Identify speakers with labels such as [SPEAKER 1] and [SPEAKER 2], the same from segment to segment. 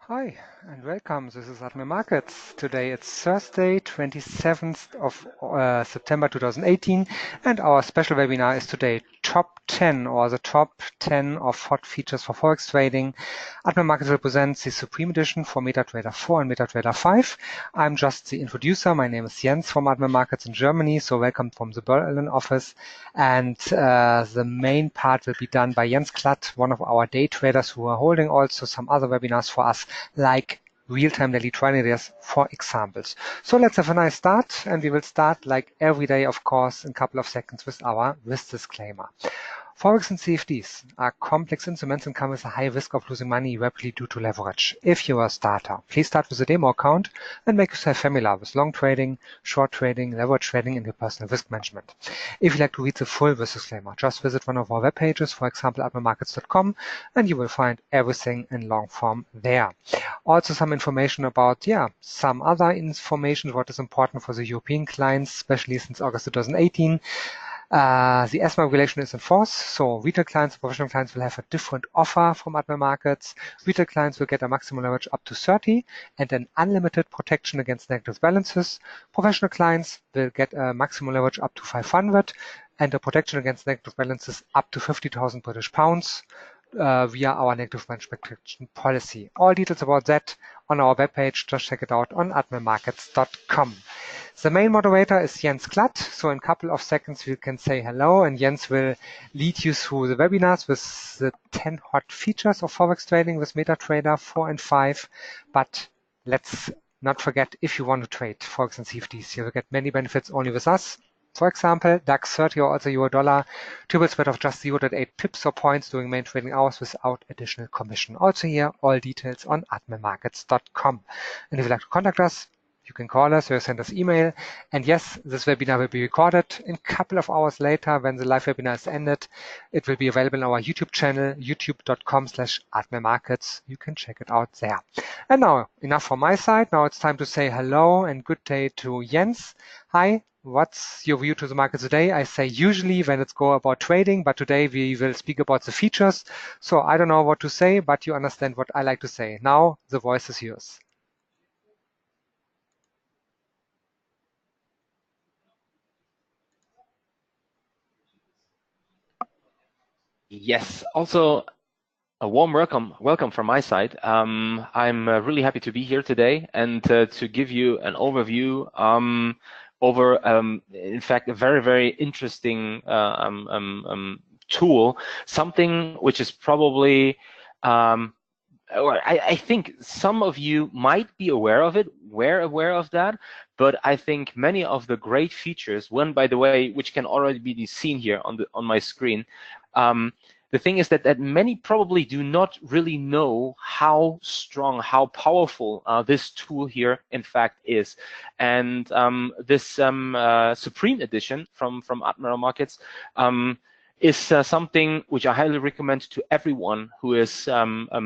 [SPEAKER 1] Hi and welcome. This is Admiral Markets. Today it's Thursday, 27th of September 2018, and our special webinar is today Top 10 or the Top 10 of hot features for Forex trading. Admiral Markets represents the Supreme Edition for MetaTrader 4 and MetaTrader 5. I'm just the introducer. My name is Jens from Admiral Markets in Germany, so welcome from the Berlin office. And the main part will be done by Jens Klatt, one of our day traders who are holding also some other webinars for us, like real-time daily trading ideas, for examples. So let's have a nice start, and we will start like every day, of course, in a couple of seconds with our risk disclaimer. Forex and CFDs are complex instruments and come with a high risk of losing money rapidly due to leverage. If you're a starter, please start with a demo account and make yourself familiar with long trading, short trading, leverage trading, and your personal risk management. If you'd like to read the full risk disclaimer, just visit one of our web pages, for example, admiralmarkets.com, and you will find everything in long form there. Also some information about, some other information, what is important for the European clients, especially since August 2018. The ESMA regulation is in force, so retail clients and professional clients will have a different offer from Admiral Markets. Retail clients will get a maximum leverage up to 30 and an unlimited protection against negative balances. Professional clients will get a maximum leverage up to 500 and a protection against negative balances up to 50,000 British pounds via our negative balance protection policy. All details about that on our webpage. Just check it out on admiralmarkets.com. The main moderator is Jens Klatt, so in a couple of seconds we can say hello, and Jens will lead you through the webinars with the 10 hot features of Forex trading with MetaTrader 4 and 5. But let's not forget, if you want to trade Forex and CFDs, you will get many benefits only with us. For example, DAX 30 or also Euro Dollar, triple spread of just 0.8 pips or points during main trading hours without additional commission. Also here, all details on admiralmarkets.com. And if you'd like to contact us, you can call us or send us email. And yes, this webinar will be recorded. In a couple of hours later, when the live webinar is ended, it will be available on our YouTube channel, youtube.com/admiralmarkets. You can check it out there. And now, enough from my side. Now it's time to say hello and good day to Jens. Hi. What's your view to the market today? I say usually when it's go about trading, but today we will speak about the features. So I don't know what to say, but you understand what I like to say. Now the voice is yours.
[SPEAKER 2] Yes, also a warm welcome from my side. I'm really happy to be here today and to give you an overview over, in fact, a very interesting tool, something which is probably, I think some of you might be aware of it, we're aware of that, but I think many of the great features, one, by the way, which can already be seen here on my screen, the thing is that many probably do not really know how strong, how powerful this tool here in fact is. And this Supreme Edition from Admiral Markets is something which I highly recommend to everyone who is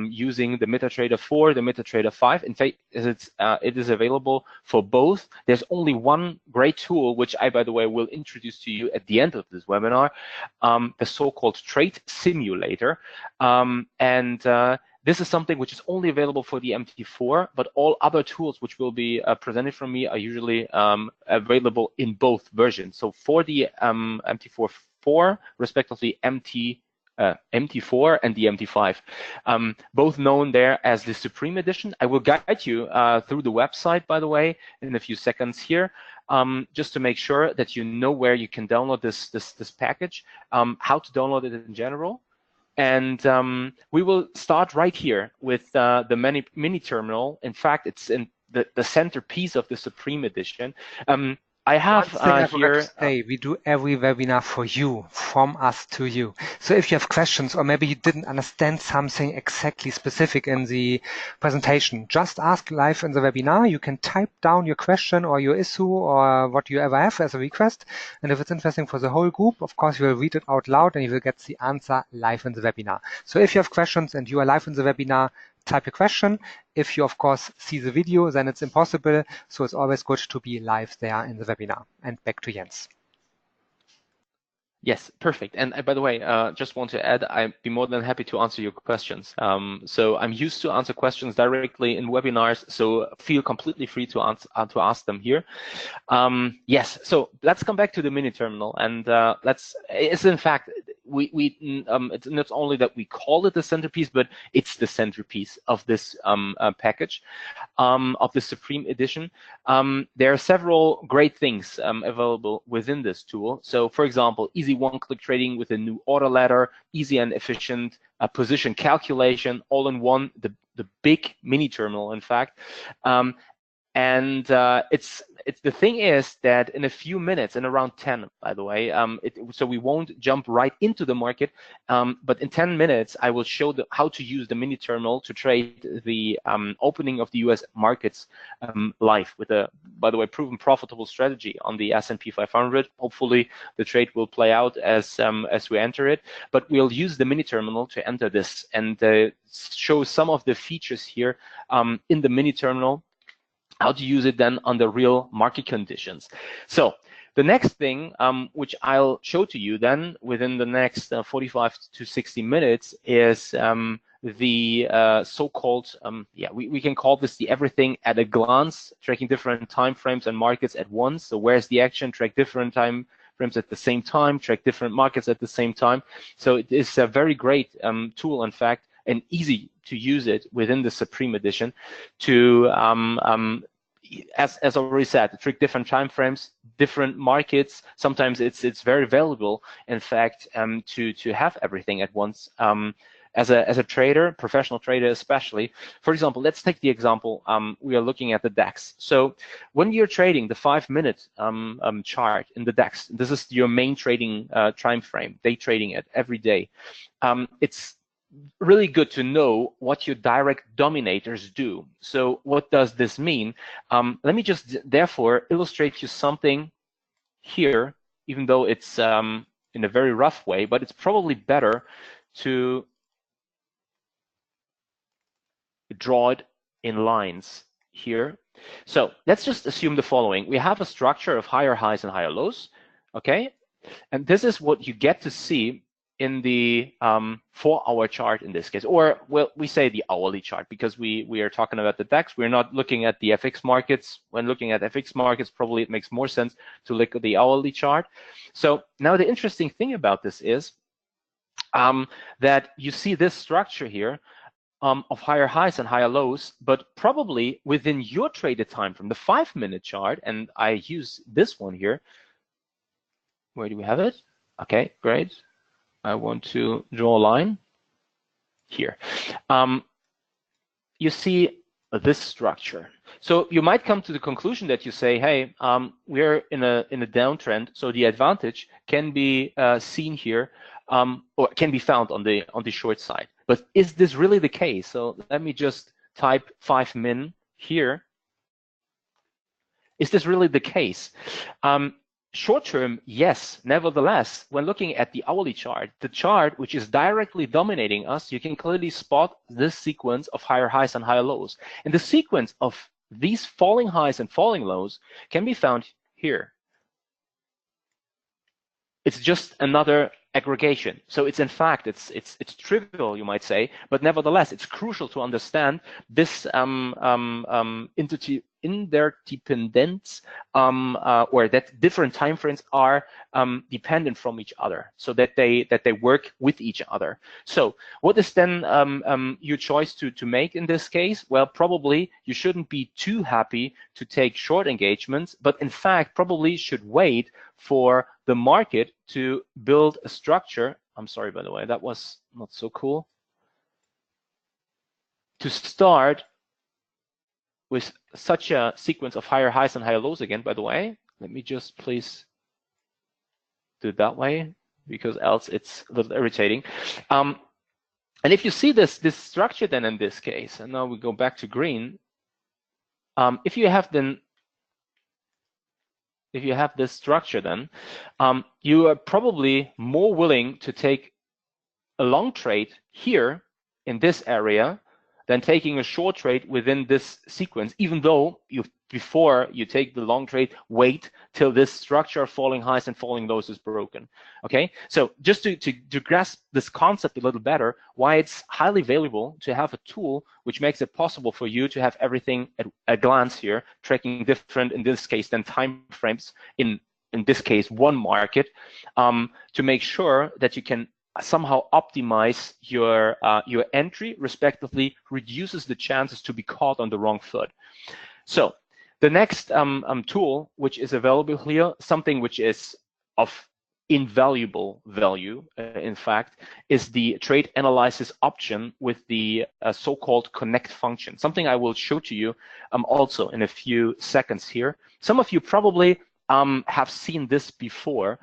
[SPEAKER 2] using the MetaTrader 4, the MetaTrader 5. In fact, it is available for both. There's only one great tool, which I, by the way, will introduce to you at the end of this webinar, the so-called Trade Simulator. This is something which is only available for the MT4, but all other tools which will be presented from me are usually available in both versions. So for the MT4, respectively MT4 and the MT5, both known there as the Supreme Edition. I will guide you through the website, by the way, in a few seconds here, just to make sure that you know where you can download this package, how to download it in general. And we will start right here with the mini terminal. In fact, it's in the centerpiece of the Supreme Edition. I have here.
[SPEAKER 1] We do every webinar for you, from us to you. So if you have questions, or maybe you didn't understand something exactly specific in the presentation, just ask live in the webinar. You can type down your question or your issue or what you ever have as a request. And if it's interesting for the whole group, of course, you will read it out loud and you will get the answer live in the webinar. So if you have questions and you are live in the webinar, type your question. If you, of course, see the video, then it's impossible. So it's always good to be live there in the webinar. And back to Jens.
[SPEAKER 2] Yes, perfect. And by the way, just want to add, I'd be more than happy to answer your questions. So I'm used to answer questions directly in webinars, so feel completely free to ask them here. Yes, so let's come back to the mini terminal, and it's in fact, it's not only that we call it the centerpiece, but it's the centerpiece of this package, of the Supreme Edition. There are several great things available within this tool. So for example, easy one-click trading with a new order ladder, easy and efficient position calculation, all in one, the big mini terminal, in fact. And the thing is that in a few minutes, in around 10, by the way, so we won't jump right into the market, but in 10 minutes, I will show how to use the mini terminal to trade the opening of the US markets live with a, by the way, proven profitable strategy on the S&P 500. Hopefully, the trade will play out as we enter it, but we'll use the mini terminal to enter this and show some of the features here in the mini terminal, how to use it then under real market conditions. So the next thing which I'll show to you then within the next 45 to 60 minutes is the so-called, we can call this the everything at a glance, tracking different time frames and markets at once. So where's the action, track different time frames at the same time, track different markets at the same time. So it is a very great tool, in fact, and easy to use it within the Supreme Edition to, as already said, to trick different time frames, different markets. Sometimes it's very valuable, in fact, to have everything at once. As a trader, professional trader especially. For example, let's take the example, we are looking at the DAX. So when you're trading the 5-minute chart in the DAX, this is your main trading time frame, day trading it every day. It's really good to know what your direct dominators do. So what does this mean? Let me just therefore illustrate you something here, even though it's in a very rough way, but it's probably better to draw it in lines here. So let's just assume the following. We have a structure of higher highs and higher lows, okay? And this is what you get to see in the 4-hour chart in this case, or well, we say the hourly chart because we are talking about the DAX. We're not looking at the FX markets. When looking at FX markets, probably it makes more sense to look at the hourly chart. So now the interesting thing about this is that you see this structure here of higher highs and higher lows, but probably within your traded time from the 5-minute chart, and I use this one here. Where do we have it? Okay, great. I want to draw a line here. You see this structure. So you might come to the conclusion that you say, hey, we're in a downtrend, so the advantage can be seen here, or can be found on the short side. But is this really the case? So let me just type 5min here. Is this really the case? Short term, yes. Nevertheless, when looking at the hourly chart, the chart which is directly dominating us, you can clearly spot this sequence of higher highs and higher lows. And the sequence of these falling highs and falling lows can be found here. It's just another aggregation. So it's in fact, it's trivial, you might say, but nevertheless, it's crucial to understand this interdependence, or that different time frames are dependent from each other, so that they work with each other. So what is then your choice to make in this case? Well, probably you shouldn't be too happy to take short engagements, but in fact probably should wait for the market to build a structure. I'm sorry, by the way, that was not so cool. To start with such a sequence of higher highs and higher lows again, by the way, let me just please do it that way, because else it's a little irritating. And if you see this structure then in this case, and now we go back to green, if you have this structure then, you are probably more willing to take a long trade here in this area than taking a short trade within this sequence, even though you before you take the long trade, wait till this structure of falling highs and falling lows is broken. Okay, so just to grasp this concept a little better, why it's highly valuable to have a tool which makes it possible for you to have everything at a glance here, tracking different, in this case, than time frames in this case, one market, to make sure that you can somehow optimize your entry, respectively, reduces the chances to be caught on the wrong foot. So the next tool which is available here, something which is of invaluable value, in fact, is the trade analysis option with the so-called connect function, something I will show to you also in a few seconds here. Some of you probably have seen this before.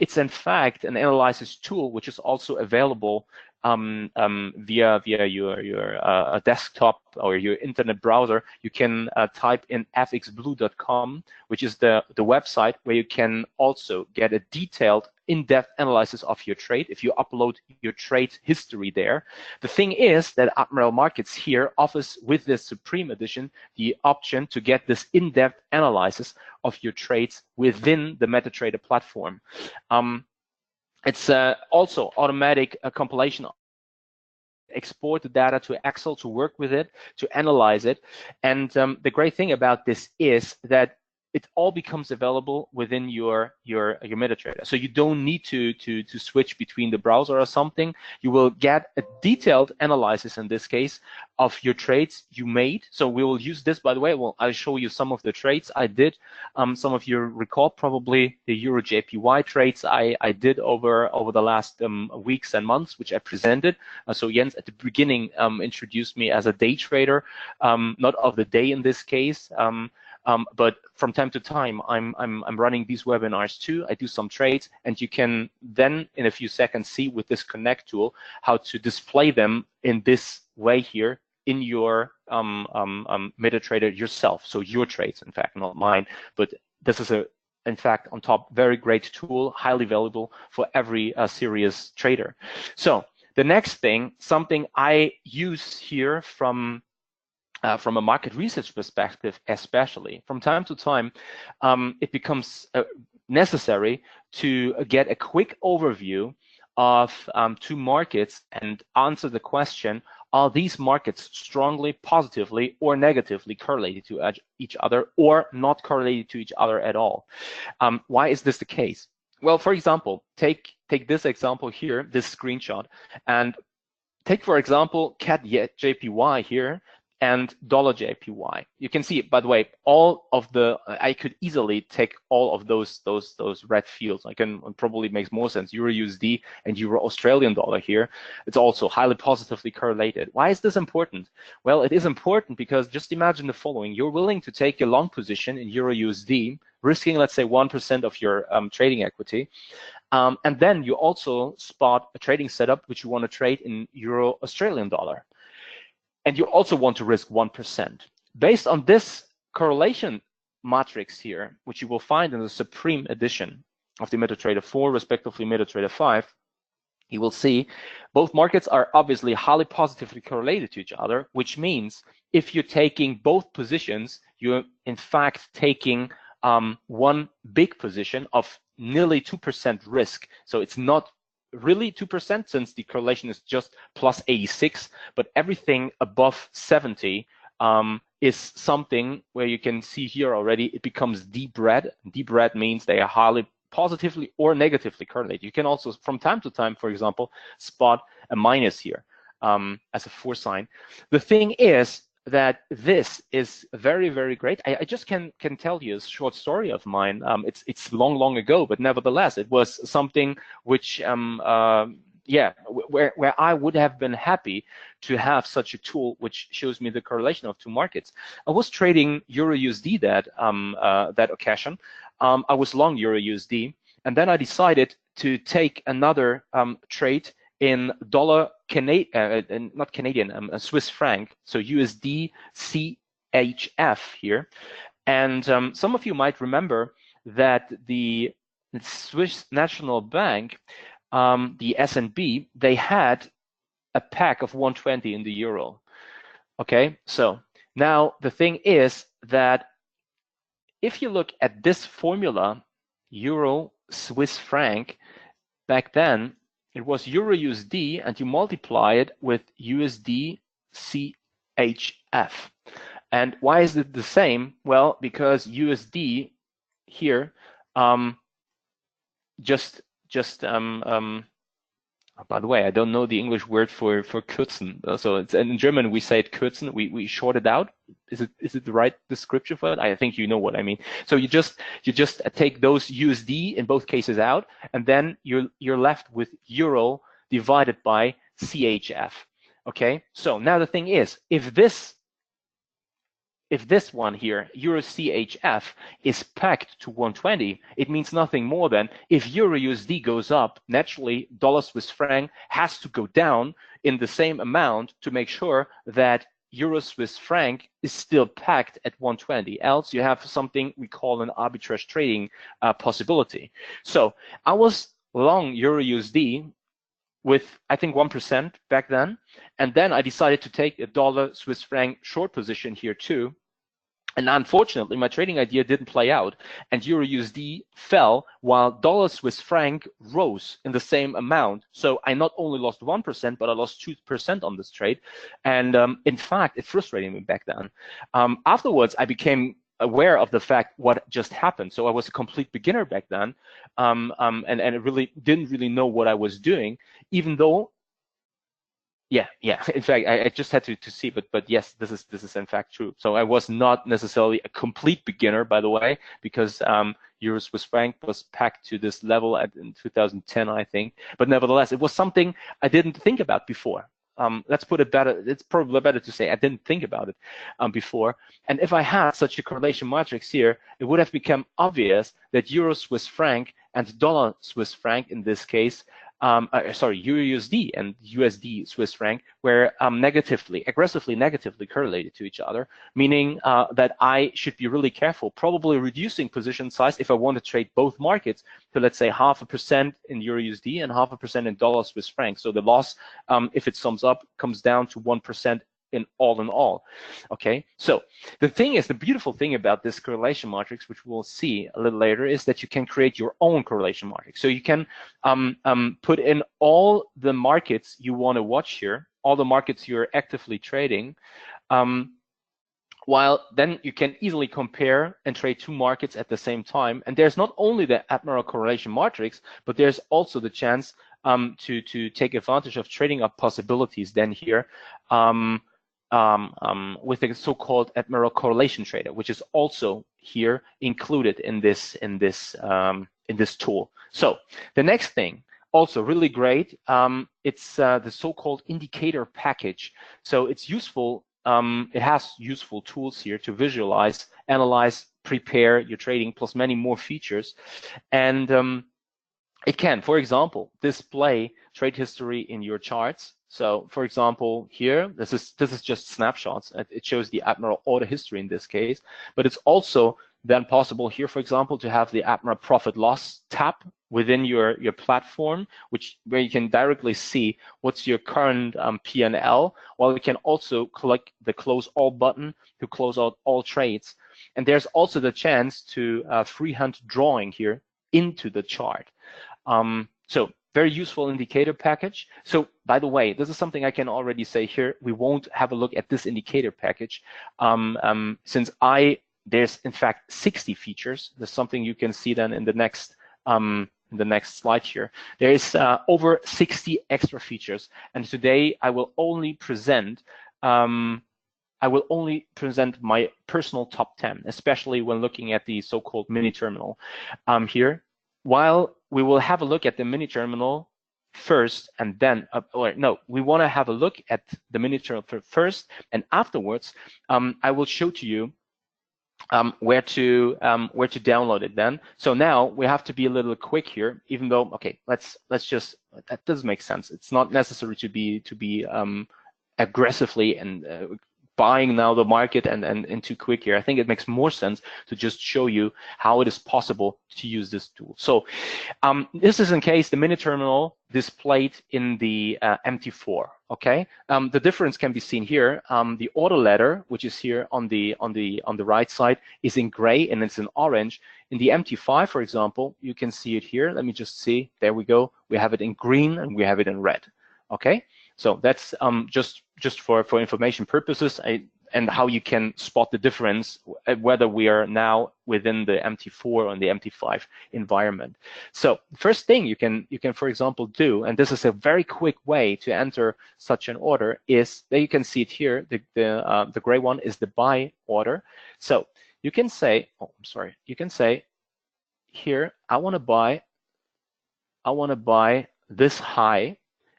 [SPEAKER 2] It's in fact an analysis tool which is also available via your desktop or your internet browser. You can type in fxblue.com, which is the website where you can also get a detailed, in-depth analysis of your trade if you upload your trade history there. The thing is that Admiral Markets here offers, with this Supreme Edition, the option to get this in-depth analysis of your trades within the MetaTrader platform. It's also automatic compilation. Export the data to Excel to work with it, to analyze it. And the great thing about this is that it all becomes available within your MetaTrader. So you don't need to switch between the browser or something. You will get a detailed analysis in this case of your trades you made. So we will use this, by the way. Well, I'll show you some of the trades I did. Some of you recall probably the Euro JPY trades I did over the last weeks and months, which I presented. So Jens at the beginning introduced me as a day trader, not of the day in this case. But from time to time, I'm running these webinars too. I do some trades, and you can then, in a few seconds, see with this Connect tool how to display them in this way here in your MetaTrader yourself. So your trades, in fact, not mine. But this is in fact, on top, very great tool, highly valuable for every serious trader. So the next thing, something I use here from a market research perspective, especially from time to time, it becomes necessary to get a quick overview of two markets and answer the question, are these markets strongly positively or negatively correlated to each other, or not correlated to each other at all? Why is this the case? Well, for example, take this example here, this screenshot, and take, for example, CAD JPY here, and dollar JPY. You can see, by the way, all of the, I could easily take all of those red fields. I can, probably makes more sense, Euro USD and Euro Australian dollar here. It's also highly positively correlated. Why is this important? Well, it is important because just imagine the following. You're willing to take a long position in Euro USD, risking, let's say, 1% of your trading equity. And then you also spot a trading setup which you want to trade in Euro Australian dollar. And you also want to risk 1%. Based on this correlation matrix here, which you will find in the Supreme Edition of the MetaTrader 4, respectively MetaTrader 5, you will see both markets are obviously highly positively correlated to each other, which means if you're taking both positions, you're in fact taking one big position of nearly 2% risk. So it's not really 2%, since the correlation is just plus 86, but everything above 70 is something where you can see here already it becomes deep red. Deep red means they are highly positively or negatively correlated. You can also, from time to time, for example, spot a minus here as a force sign. The thing is that this is very, very great. I just can tell you a short story of mine. It's long ago, but nevertheless, it was something which, where I would have been happy to have such a tool which shows me the correlation of two markets. I was trading Euro USD that occasion. I was long Euro USD, and then I decided to take another trade in dollar not Canadian, Swiss franc, so USD CHF here. And some of you might remember that the Swiss National Bank, the SNB, they had a pack of 120 in the euro. Okay, so now the thing is that if you look at this formula, euro Swiss franc, back then it was euro USD, and you multiply it with USD CHF. And why is it the same? Well, because USD here by the way, I don't know the English word for kürzen. So it's, in German we say it kürzen. We short it out. Is it the right description for it? I think you know what I mean. So you just take those USD in both cases out, and then you're left with euro divided by CHF. Okay. So now the thing is, if this one here, euro CHF, is pegged to 120, it means nothing more than if euro USD goes up, naturally dollar Swiss franc has to go down in the same amount to make sure that euro Swiss franc is still pegged at 120. Else you have something we call an arbitrage trading possibility. So I was long euro USD with, I think, 1% back then. And then I decided to take a dollar Swiss franc short position here too. And unfortunately, my trading idea didn't play out, and euro USD fell while dollar Swiss franc rose in the same amount. So I not only lost 1%, but I lost 2% on this trade. And in fact, it frustrated me back then. Afterwards, I became aware of the fact what just happened. So I was a complete beginner back then, and I really didn't really know what I was doing, even though, yeah. In fact, I just had to see, but yes, this is in fact true. So I was not necessarily a complete beginner, by the way, because euro Swiss franc was pegged to this level in 2010, I think. But nevertheless, it was something I didn't think about before. Let's put it better. It's probably better to say I didn't think about it before. And if I had such a correlation matrix here, it would have become obvious that euro Swiss franc and dollar Swiss franc in this case, euro USD and USD Swiss franc were aggressively negatively correlated to each other, meaning that I should be really careful, probably reducing position size if I want to trade both markets to, let's say, 0.5% in euro USD and 0.5% in dollar Swiss franc. So the loss, if it sums up, comes down to 1% in all. Okay, so the beautiful thing about this correlation matrix, which we'll see a little later, is that you can create your own correlation matrix. So you can put in all the markets you want to watch here, all the markets you're actively trading, while then you can easily compare and trade two markets at the same time. And there's not only the Admiral correlation matrix, but there's also the chance to take advantage of trading up possibilities then here with the so-called Admiral correlation trader, which is also here included in this tool. So the next thing, also really great, it's the so-called indicator package. So it's useful. It has useful tools here to visualize, analyze, prepare your trading, plus many more features. And it can, for example, display trade history in your charts. So, for example, here, this is just snapshots. It shows the Admiral order history in this case, but it's also then possible here, for example, to have the Admiral profit loss tab within your platform, where you can directly see what's your current P&L, while you can also click the close all button to close out all trades. And there's also the chance to freehand drawing here into the chart. So very useful indicator package. So by the way, this is something I can already say here. We won't have a look at this indicator package since there's in fact 60 features. There's something you can see then in the next slide here. There is over 60 extra features, and today I will only present my personal top 10, especially when looking at the so-called mini terminal here. While we will have a look at the mini terminal first, and then, we want to have a look at the mini terminal first, and afterwards, I will show to you where to download it then. So now we have to be a little quick here, even though, okay, let's just, that does make sense. It's not necessary to be aggressively and buying now the market and too quick here. I think it makes more sense to just show you how it is possible to use this tool. So this is in case the mini terminal displayed in the MT4. Okay, the difference can be seen here. The order ladder, which is here on the right side, is in gray and it's in orange. In the MT5, for example, you can see it here. Let me just see. There we go. We have it in green and we have it in red. Okay, so that's just for information purposes and how you can spot the difference whether we are now within the MT4 or the MT5 environment. So first thing you can for example do, and this is a very quick way to enter such an order, is there you can see it here. The gray one is the buy order. So you can say, oh, I'm sorry. You can say here, I want to buy this high,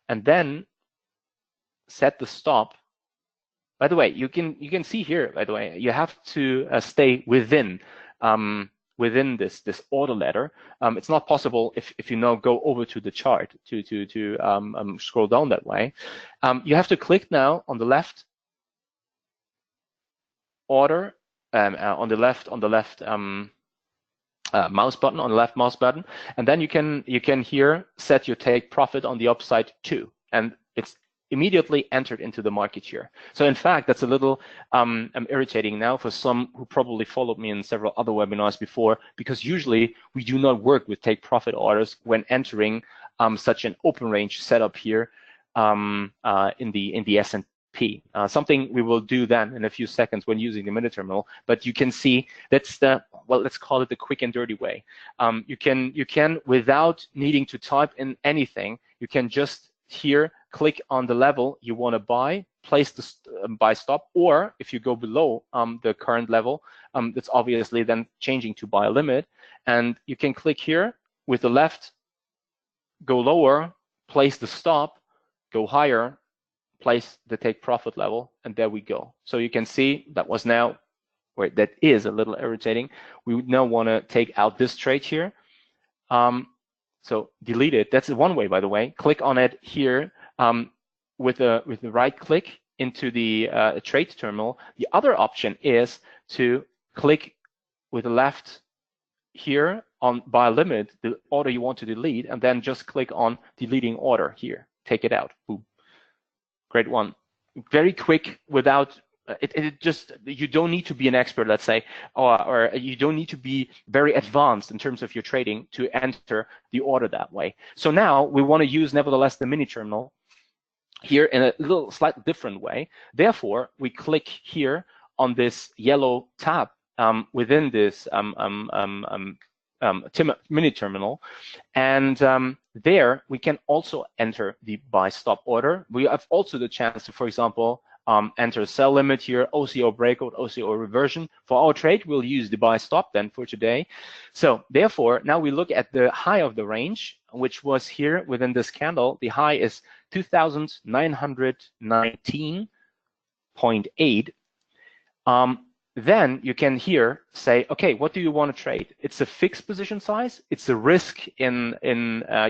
[SPEAKER 2] and then set the stop. By the way, you can see here. By the way, you have to stay within this order ladder. It's not possible if you now go over to the chart to scroll down that way. You have to click now on the left order on the left mouse button, on the left mouse button, and then you can here set your take profit on the upside too, and it's immediately entered into the market here. So in fact, that's a little irritating now for some who probably followed me in several other webinars before, because usually we do not work with take profit orders when entering such an open range setup here in the S&P. Something we will do then in a few seconds when using the mini terminal, but you can see that's the, well, let's call it the quick and dirty way. You can without needing to type in anything, you can just here click on the level you want to buy, place the buy stop, or if you go below the current level, it's obviously then changing to buy limit, and you can click here with the left, go lower, place the stop, go higher, place the take profit level, and there we go. So you can see that was now, wait, that is a little irritating. We would now want to take out this trade here. So delete it. That's one way, by the way. Click on it here with the right click into the trade terminal. The other option is to click with the left here on buy limit, the order you want to delete, and then just click on deleting order here. Take it out. Boom. Great one. Very quick without. It just, you don't need to be an expert, let's say, or you don't need to be very advanced in terms of your trading to enter the order that way. So now we want to use, nevertheless, the mini terminal here in a little slightly different way. Therefore, we click here on this yellow tab within this mini terminal, and there we can also enter the buy stop order. We have also the chance to, for example, enter sell limit here, OCO breakout, OCO reversion. For our trade, we'll use the buy stop then for today. So therefore, now we look at the high of the range, which was here within this candle. The high is 2,919.8. Then you can here say, okay, what do you want to trade? It's a fixed position size. It's a risk in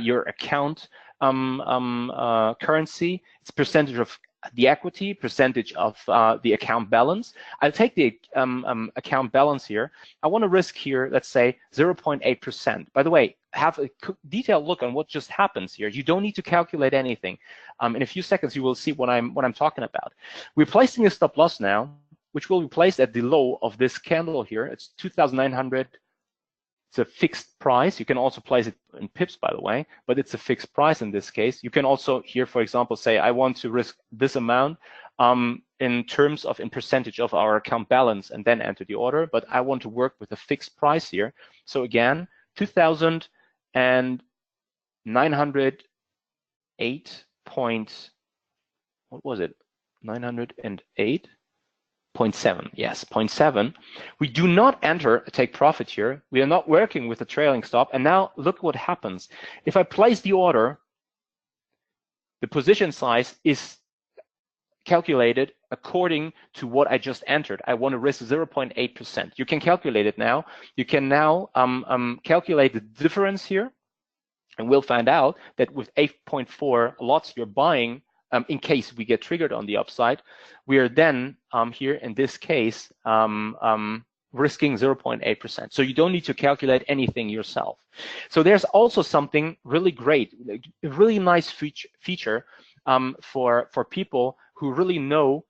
[SPEAKER 2] your account currency. It's percentage of the equity, percentage of the account balance. I'll take the account balance here. I want to risk here, let's say 0.8%. By the way, have a detailed look on what just happens here. You don't need to calculate anything. In a few seconds, you will see what I'm talking about. We're placing a stop loss now, which will be placed at the low of this candle here. It's 2,900. It's a fixed price. You can also place it in pips, by the way, but it's a fixed price in this case. You can also here, for example, say, I want to risk this amount in terms of in percentage of our account balance and then enter the order, but I want to work with a fixed price here. So again, 2,908 point, what was it? 908. 0.7, yes, 0.7. We do not enter a take profit here. We are not working with a trailing stop. And now look what happens. If I place the order, the position size is calculated according to what I just entered. I want to risk 0.8%. You can calculate it now. You can now calculate the difference here. And we'll find out that with 8.4 lots you're buying in case we get triggered on the upside, we are then here in this case risking 0.8%. So you don't need to calculate anything yourself. So there's also something really great, a really nice feature for people who really know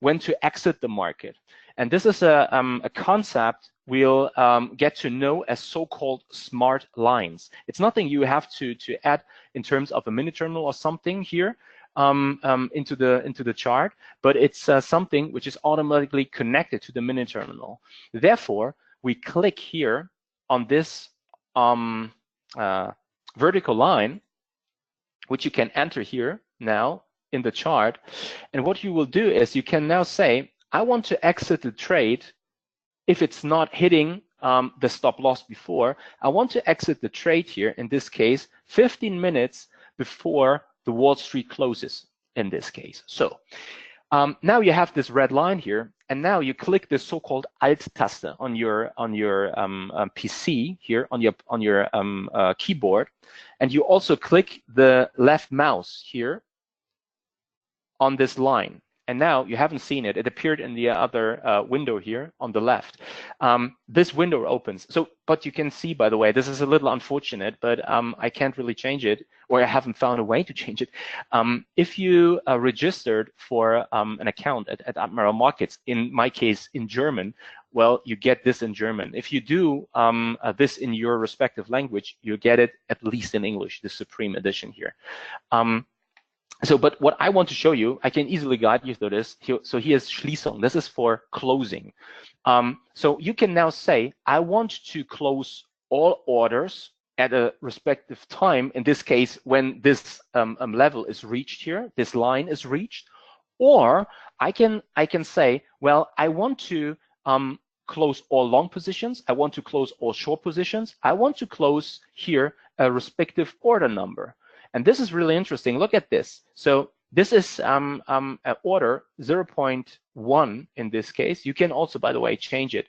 [SPEAKER 2] when to exit the market. And this is a concept we'll get to know as so-called smart lines. It's nothing you have to add in terms of a mini terminal or something here into the chart, but it's something which is automatically connected to the mini terminal. Therefore, we click here on this vertical line, which you can enter here now in the chart. And what you will do is you can now say, I want to exit the trade if it's not hitting the stop loss before. I want to exit the trade here, in this case, 15 minutes before the Wall Street closes, in this case. So now you have this red line here, and now you click this so-called Alt-Taste on your PC here, on your keyboard, and you also click the left mouse here on this line. And now you haven't seen it. It appeared in the other window here on the left. This window opens. So, but you can see, by the way, this is a little unfortunate, but I can't really change it, or I haven't found a way to change it. If you registered for an account at Admiral Markets, in my case, in German, well, you get this in German. If you do this in your respective language, you get it at least in English, the Supreme Edition here. But what I want to show you, I can easily guide you through this. So here's Schließung. This is for closing. So you can now say, I want to close all orders at a respective time. In this case, when this level is reached here, this line is reached. Or I can say, well, I want to close all long positions. I want to close all short positions. I want to close here a respective order number. And this is really interesting. Look at this. So this is an order 0.1 in this case. You can also, by the way, change it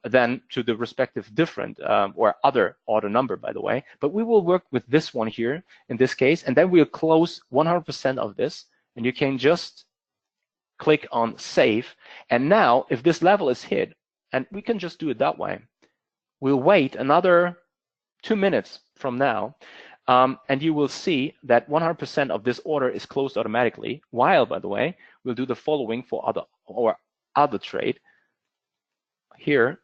[SPEAKER 2] then to the respective different or other order number, by the way. But we will work with this one here in this case, and then we'll close 100% of this. And you can just click on Save. And now, if this level is hit, and we can just do it that way, we'll wait another 2 minutes from now. And you will see that 100% of this order is closed automatically. While, by the way, we'll do the following for other trade. Here,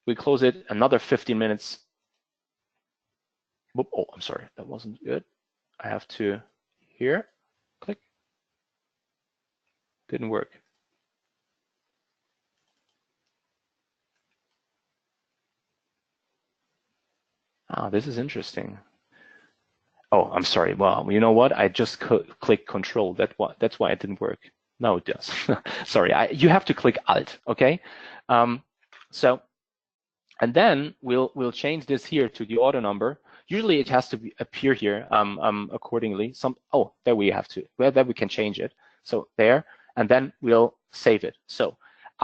[SPEAKER 2] we close it another 15 minutes. Oh, I'm sorry, that wasn't good. I have to here click. Didn't work. Ah, this is interesting. Oh, I'm sorry. Well, you know what? I just clicked Control. That's why it didn't work. Now it does. Sorry. You have to click Alt. Okay. So, and then we'll change this here to the order number. Usually it has to appear here accordingly. There we have to. Well, there we can change it. So there, and then we'll save it. So.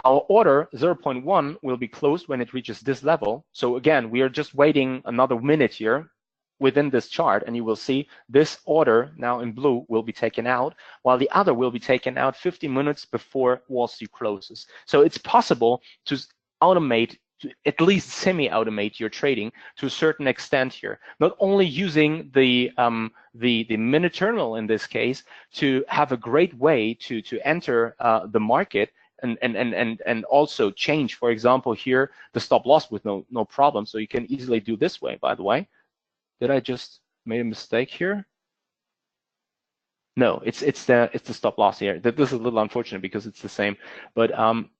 [SPEAKER 2] Our order 0.1 will be closed when it reaches this level. So again, we are just waiting another minute here within this chart, and you will see this order now in blue will be taken out, while the other will be taken out 15 minutes before Wall Street closes. So it's possible to automate, to at least semi-automate your trading to a certain extent here. Not only using the mini terminal in this case to have a great way to enter the market, and also change, for example, here the stop loss with no problem. So you can easily do this way. By the way, did I just make a mistake here? No, it's the stop loss here. This is a little unfortunate because it's the same. But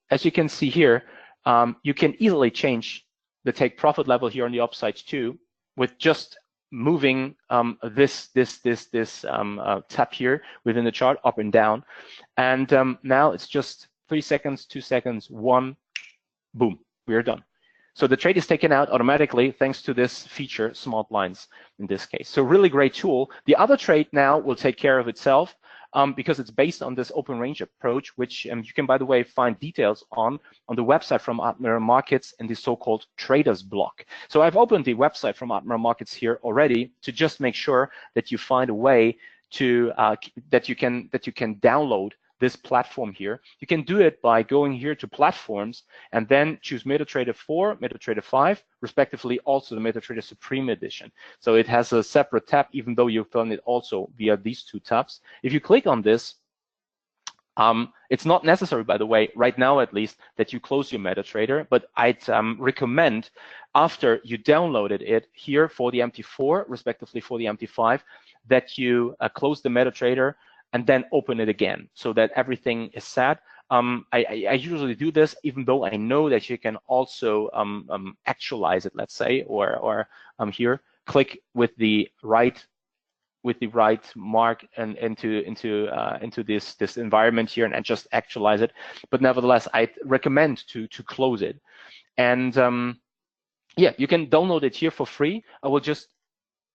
[SPEAKER 2] as you can see here, you can easily change the take profit level here on the upside too, with just moving this tab here within the chart up and down. And now it's just 3 seconds, 2 seconds, 1, boom, we are done. So the trade is taken out automatically thanks to this feature, smart lines in this case. So really great tool. The other trade now will take care of itself because it's based on this open range approach, which you can, by the way, find details on the website from Admiral Markets in the so-called traders block. So I've opened the website from Admiral Markets here already to just make sure that you find a way to that you can download this platform here. You can do it by going here to platforms and then choose MetaTrader 4, MetaTrader 5, respectively also the MetaTrader Supreme Edition. So it has a separate tab, even though you've done it also via these two tabs. If you click on this, it's not necessary, by the way, right now at least, that you close your MetaTrader, but I'd recommend after you downloaded it here for the MT4, respectively for the MT5, that you close the MetaTrader and then open it again so that everything is set. I usually do this, even though I know that you can also actualize it, let's say, or here, click with the right mark and into this environment here and just actualize it. But nevertheless, I recommend to close it. And yeah, you can download it here for free. I will just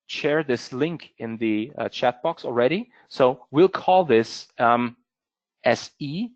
[SPEAKER 2] share this link in the chat box already. So we'll call this SE.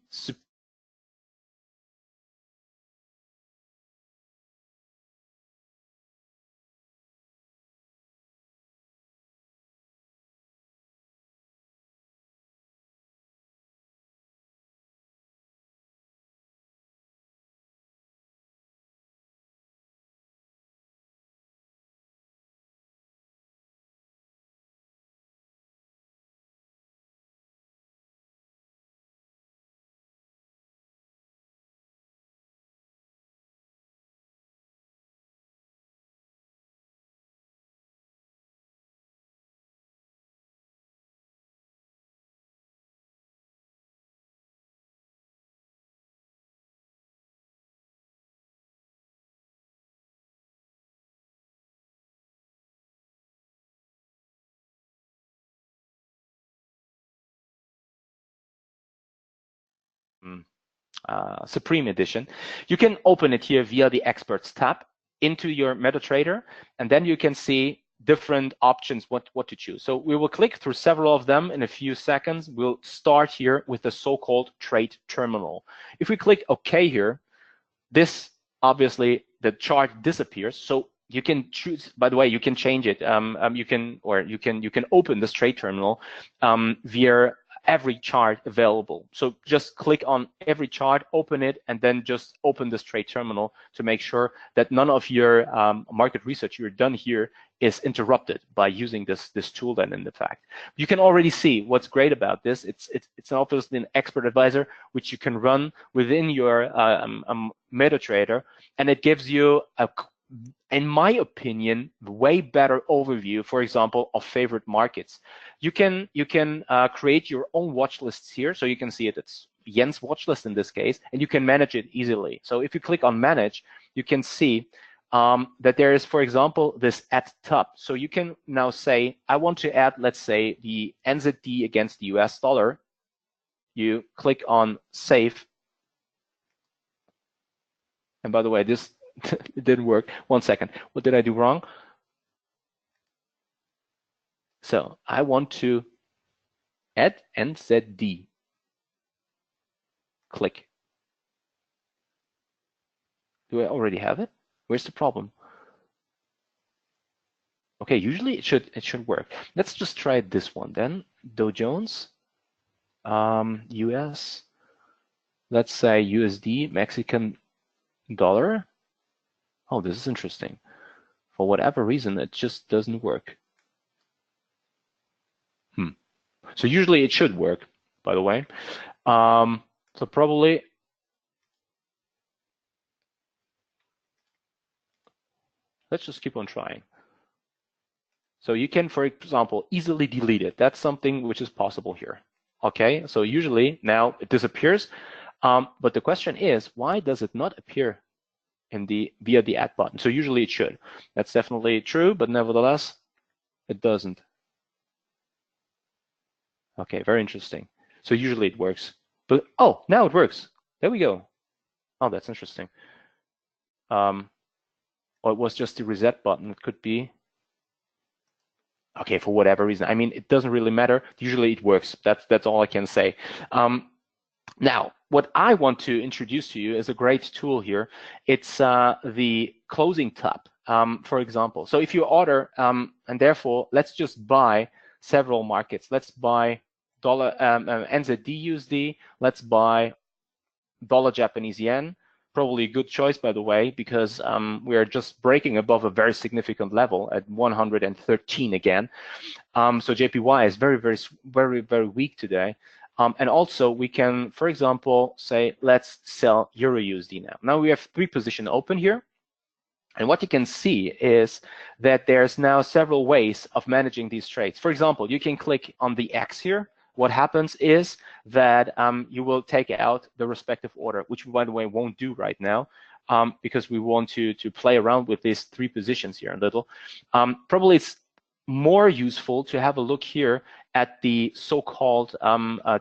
[SPEAKER 2] Supreme Edition. You can open it here via the Experts tab into your MetaTrader, and then you can see different options what to choose. So we will click through several of them in a few seconds. We'll start here with the so-called trade terminal. If we click OK here, this obviously the chart disappears. So you can choose. By the way, you can change it. You can open this trade terminal via every chart available. So just click on every chart, open it, and then just open this trade terminal to make sure that none of your market research you're done here is interrupted by using this tool. Then in the fact, you can already see what's great about this. It's obviously an expert advisor which you can run within your MetaTrader, and it gives you a, in my opinion, way better overview, for example, of favorite markets. You can create your own watch lists here, so you can see it's Jens' watch list in this case, and you can manage it easily. So if you click on Manage, you can see that there is, for example, this Add tab. So you can now say, I want to add, let's say, the NZD against the US dollar. You click on Save. And by the way, this it didn't work. 1 second. What did I do wrong? So I want to add NZD. Click. Do I already have it? Where's the problem? Okay, usually it should work. Let's just try this one then. Dow Jones, US, let's say USD, Mexican dollar. Oh, this is interesting. For whatever reason, it just doesn't work. So usually it should work, by the way. So probably let's just keep on trying. So you can, for example, easily delete it. That's something which is possible here. Okay, so usually now it disappears. But the question is, why does it not appear in via the add button? So usually it should. That's definitely true, but nevertheless, it doesn't. Okay, very interesting. So usually it works. But oh, now it works. There we go. Oh, that's interesting. Or it was just the reset button. It could be. Okay, for whatever reason. I mean, it doesn't really matter. Usually it works. That's all I can say. Now, what I want to introduce to you is a great tool here. It's the closing tab, for example. So if you order, and therefore, let's just buy several markets. Let's buy dollar NZD USD. Let's buy dollar Japanese yen. Probably a good choice, by the way, because we are just breaking above a very significant level at 113 again. So JPY is very weak today. And also we can, for example, say, let's sell Euro USD now. Now we have 3 positions open here. And what you can see is that there's now several ways of managing these trades. For example, you can click on the X here. What happens is that you will take out the respective order, which we, by the way, won't do right now because we want to play around with these 3 positions here a little. Probably it's more useful to have a look here at the so-called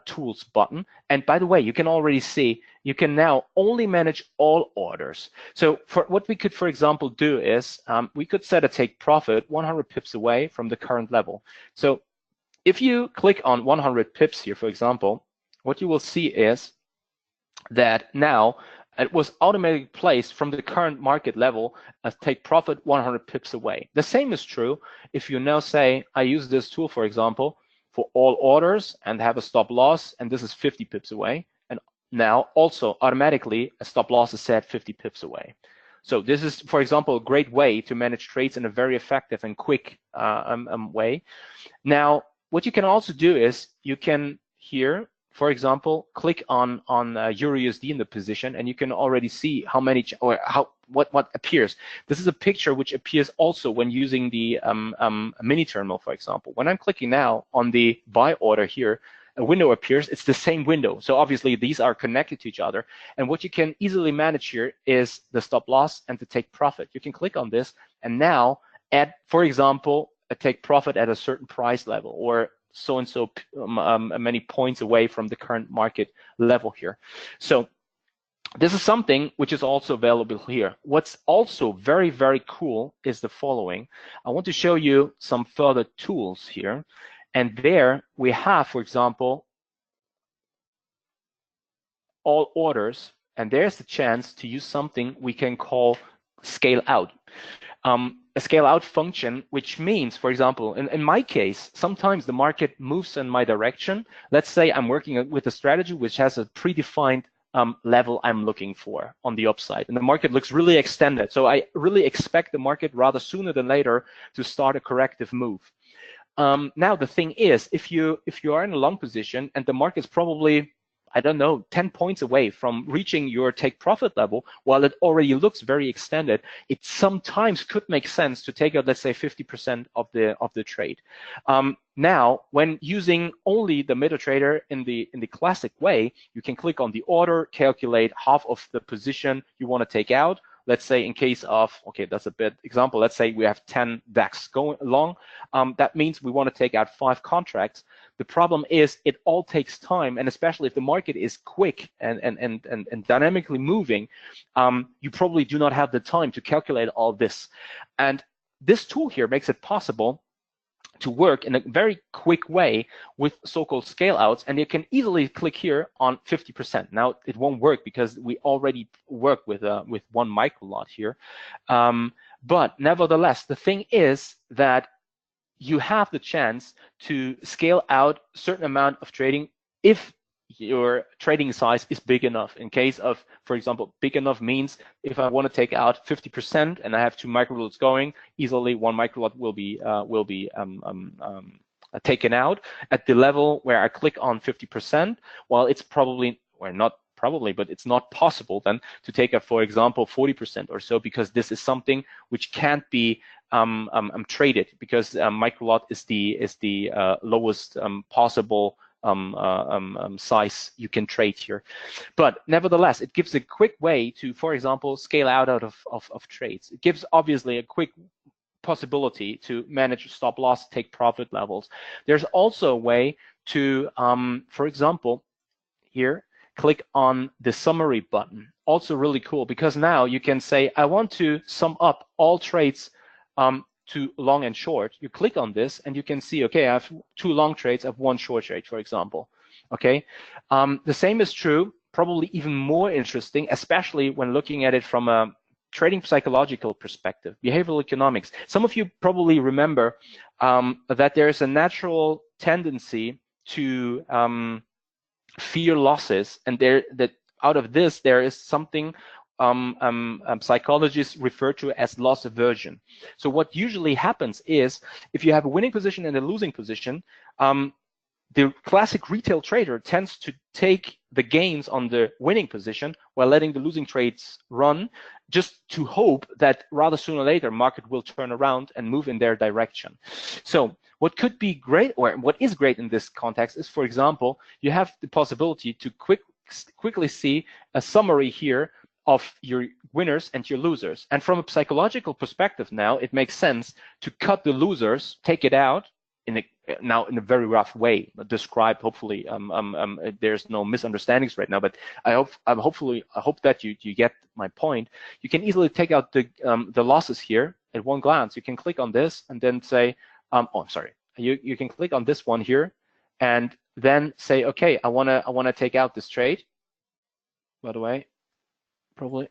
[SPEAKER 2] tools button. And by the way, you can already see you can now only manage all orders. So for what we could, for example, do is we could set a take profit 100 pips away from the current level. So if you click on 100 pips here, for example, what you will see is that now it was automatically placed from the current market level as take profit 100 pips away. The same is true if you now say, I use this tool, for example, for all orders and have a stop loss, and this is 50 pips away. And now also automatically a stop loss is set 50 pips away. So this is, for example, a great way to manage trades in a very effective and quick way. Now, what you can also do is you can here, for example, click on Euro USD in the position, and you can already see how many or what appears. This is a picture which appears also when using the mini terminal, for example. When I'm clicking now on the buy order here, a window appears. It's the same window. So obviously these are connected to each other. And what you can easily manage here is the stop loss and the take profit. You can click on this and now add, for example, a take profit at a certain price level or so and so many points away from the current market level here. So this is something which is also available here. What's also very cool is the following. I want to show you some further tools here. And there we have, for example, all orders. And there's the chance to use something we can call scale out. A scale out function, which means, for example, in my case, sometimes the market moves in my direction. Let's say I'm working with a strategy which has a predefined level I'm looking for on the upside, and the market looks really extended. So I really expect the market rather sooner than later to start a corrective move. Now the thing is, if you are in a long position and the market's probably, I don't know, 10 points away from reaching your take profit level, while it already looks very extended, it sometimes could make sense to take out, let's say, 50% of the trade. Now, when using only the MetaTrader in the classic way, you can click on the order, calculate half of the position you want to take out. Let's say in case of, okay, that's a bad example. Let's say we have 10 DAX going along. That means we want to take out 5 contracts. The problem is it all takes time, and especially if the market is quick and dynamically moving, you probably do not have the time to calculate all this. And this tool here makes it possible to work in a very quick way with so-called scale outs, and you can easily click here on 50%. Now it won't work because we already work with one micro lot here, but nevertheless, the thing is that you have the chance to scale out a certain amount of trading if your trading size is big enough. In case of, for example, big enough means if I want to take out 50% and I have 2 micro lots going, easily 1 micro lot will be taken out at the level where I click on 50%. While it's probably, or not probably, but it's not possible then to take out, for example, 40% or so, because this is something which can't be traded, because micro lot is the lowest possible size you can trade here. But nevertheless, it gives a quick way to, for example, scale out of trades. It gives obviously a quick possibility to manage stop loss, take profit levels. There's also a way to, for example, here, click on the summary button. Also really cool, because now you can say, I want to sum up all trades to long and short. You click on this and you can see, okay, I have 2 long trades, I have 1 short trade, for example. Okay, the same is true, probably even more interesting, especially when looking at it from a trading psychological perspective, behavioral economics. Some of you probably remember that there's a natural tendency to fear losses, and that out of this there is something psychologists refer to as loss aversion. So what usually happens is, if you have a winning position and a losing position, the classic retail trader tends to take the gains on the winning position while letting the losing trades run, just to hope that rather sooner or later market will turn around and move in their direction. So what could be great, or what is great in this context, is, for example, you have the possibility to quickly see a summary here of your winners and your losers. And from a psychological perspective now, it makes sense to cut the losers, take it out, now in a very rough way described. Hopefully there's no misunderstandings right now, but I hope that you get my point. You can easily take out the losses here at one glance. You can click on this and then say, oh, I'm sorry, you can click on this one here and then say, okay, I wanna take out this trade. By the way, probably.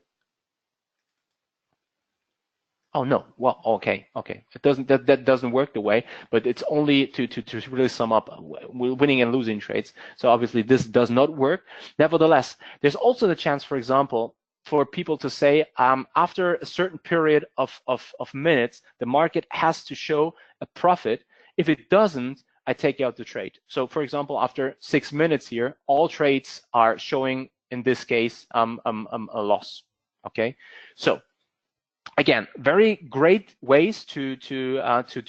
[SPEAKER 2] Oh no, well, okay. It doesn't, that doesn't work the way, but it's only to really sum up winning and losing trades. So obviously this does not work. Nevertheless, there's also the chance, for example, for people to say, after a certain period of minutes, the market has to show a profit. If it doesn't, I take out the trade. So for example, after 6 minutes here, all trades are showing, in this case, a loss. Okay, so again, very great ways to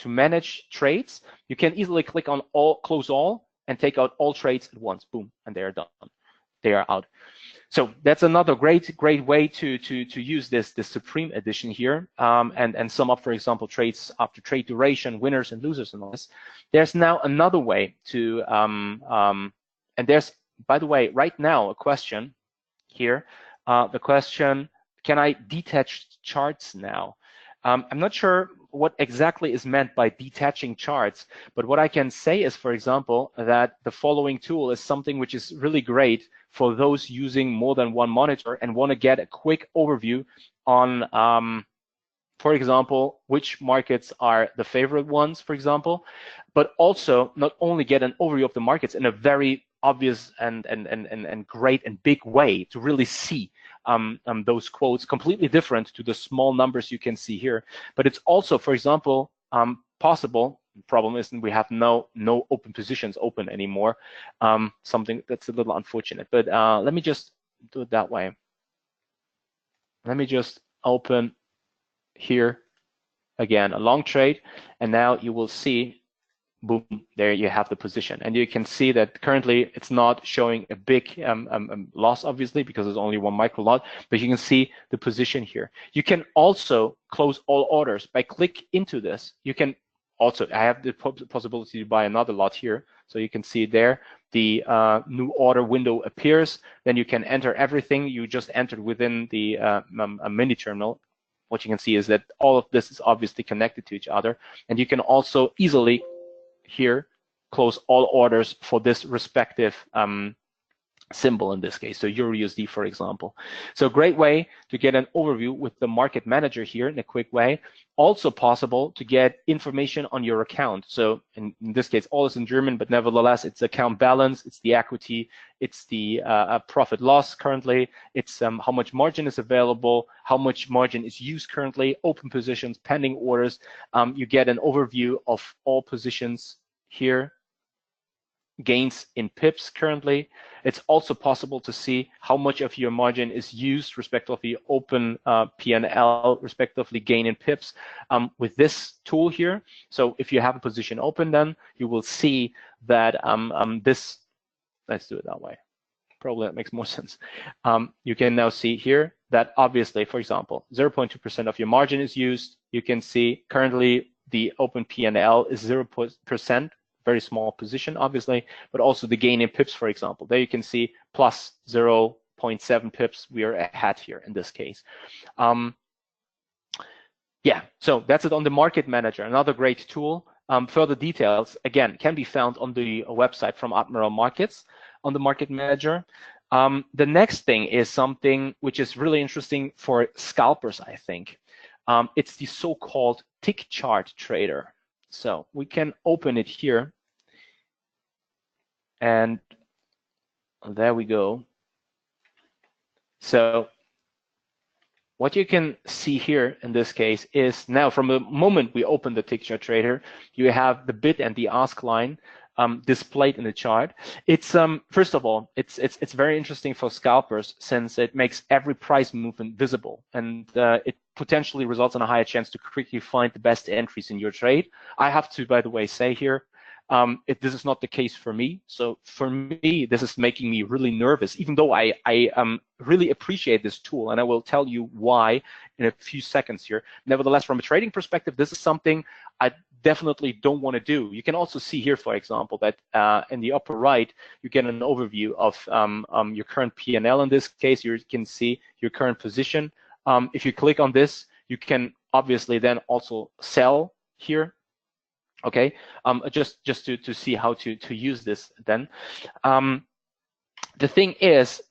[SPEAKER 2] manage trades. You can easily click on close all and take out all trades at once. Boom, and they are done. They are out. So that's another great way to use this Supreme Edition here, and sum up, for example, trades after trade duration, winners and losers, and all this. There's now another way to and there's, by the way, right now a question here. The question: can I detach charts now? I'm not sure what exactly is meant by detaching charts, but what I can say is, for example, that the following tool is something which is really great for those using more than one monitor and want to get a quick overview on, for example, which markets are the favorite ones, for example, but also not only get an overview of the markets in a very obvious and great and big way to really see those quotes, completely different to the small numbers you can see here. But it's also, for example, possible. The problem is we have no open positions open anymore. Something that's a little unfortunate. But let me just do it that way. Let me just open here again a long trade, and now you will see, boom, there you have the position, and you can see that currently it's not showing a big loss, obviously, because there's only one micro lot, but you can see the position here. You can also close all orders by click into this. You can also, I have the possibility to buy another lot here, so you can see there the new order window appears. Then you can enter everything you just entered within the mini terminal. What you can see is that all of this is obviously connected to each other, and you can also easily here close all orders for this respective symbol in this case, so EURUSD, for example. So great way to get an overview with the market manager here in a quick way. Also possible to get information on your account. So in this case, all is in German, but nevertheless, it's account balance, it's the equity, it's the profit loss currently, it's how much margin is available, how much margin is used currently, open positions, pending orders. You get an overview of all positions here, gains in pips currently. It's also possible to see how much of your margin is used, respectively open P&L, respectively gain in pips with this tool here. So if you have a position open, then you will see that this, let's do it that way. Probably that makes more sense. You can now see here that obviously, for example, 0.2% of your margin is used. You can see currently the open P&L is 0%. Very small position, obviously, but also the gain in pips, for example. There you can see plus 0.7 pips. We are ahead here in this case. Yeah, so that's it on the Market Manager, another great tool. Further details, again, can be found on the website from Admiral Markets on the Market Manager. The next thing is something which is really interesting for scalpers, I think. It's the so-called tick chart trader. So we can open it here, and there we go. So what you can see here in this case is now from the moment we open the tick chart trader, you have the bid and the ask line displayed in the chart. It's first of all, it's very interesting for scalpers since it makes every price movement visible, and it potentially results in a higher chance to quickly find the best entries in your trade. I have to, by the way, say here, this is not the case for me. So for me, this is making me really nervous, even though I really appreciate this tool, and I will tell you why in a few seconds here. Nevertheless, from a trading perspective, this is something I definitely don't want to do. You can also see here, for example, that in the upper right, you get an overview of your current P&L. In this case, you can see your current position. If you click on this, you can obviously then also sell here. Okay, just to see how to use this then. The thing is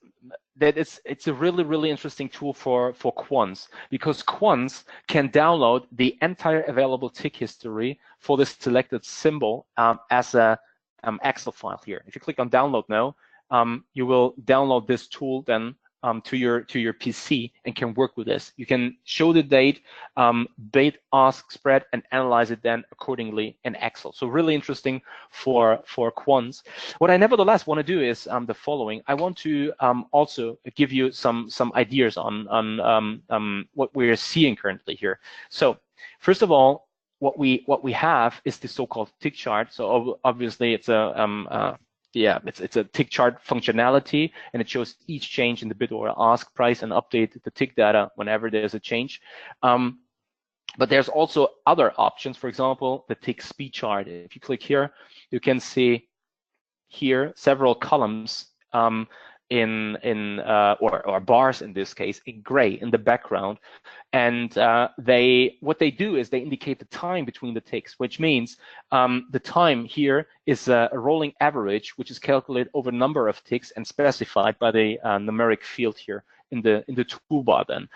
[SPEAKER 2] that it's a really interesting tool for quants, because quants can download the entire available tick history for this selected symbol as a Excel file here. If you click on download now, you will download this tool then to your PC and can work with this. You can show the date, bid, ask, spread, and analyze it then accordingly in Excel. So really interesting for quants. What I nevertheless want to do is the following. I want to also give you some ideas on what we're seeing currently here. So first of all, what we have is the so-called tick chart. So obviously it's a it's a tick chart functionality, and it shows each change in the bid or ask price and update the tick data whenever there's a change. But there's also other options. For example, the tick speed chart. If you click here, you can see here several columns or bars in this case in gray in the background, and what they do is they indicate the time between the ticks, which means the time here is a rolling average, which is calculated over a number of ticks and specified by the numeric field here in the toolbar then,